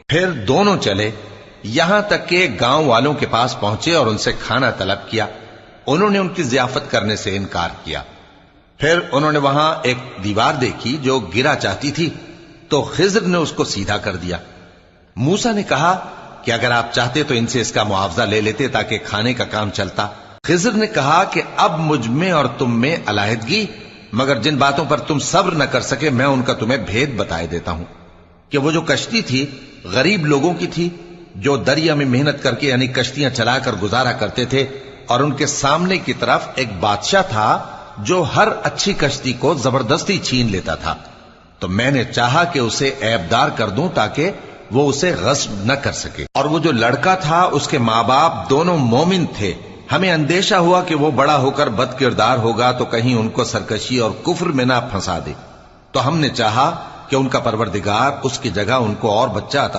پھر دونوں چلے یہاں تک کہ گاؤں والوں کے پاس پہنچے اور ان سے کھانا طلب کیا۔ انہوں نے ان کی ضیافت کرنے سے انکار کیا۔ پھر انہوں نے وہاں ایک دیوار دیکھی جو گرا چاہتی تھی، تو خضر نے اس کو سیدھا کر دیا۔ موسیٰ نے کہا کہ اگر آپ چاہتے تو ان سے اس کا معاوضہ لے لیتے تاکہ کھانے کا کام چلتا۔ خضر نے کہا کہ اب مجھ میں اور تم میں علیحدگی، مگر جن باتوں پر تم صبر نہ کر سکے میں ان کا تمہیں بھید بتائے دیتا ہوں کہ وہ جو کشتی تھی غریب لوگوں کی تھی جو دریا میں محنت کر کے یعنی کشتیاں چلا کر گزارا کرتے تھے، اور ان کے سامنے کی طرف ایک بادشاہ تھا جو ہر اچھی کشتی کو زبردستی چھین لیتا تھا، تو میں نے چاہا کہ اسے عیبدار کر دوں تاکہ وہ اسے غصب نہ کر سکے۔ اور وہ جو لڑکا تھا اس کے ماں باپ دونوں مومن تھے، ہمیں اندیشہ ہوا کہ وہ بڑا ہو کر بد کردار ہوگا تو کہیں ان کو سرکشی اور کفر میں نہ پھنسا دے، تو ہم نے چاہا کہ ان کا پروردگار اس کی جگہ ان کو اور بچہ عطا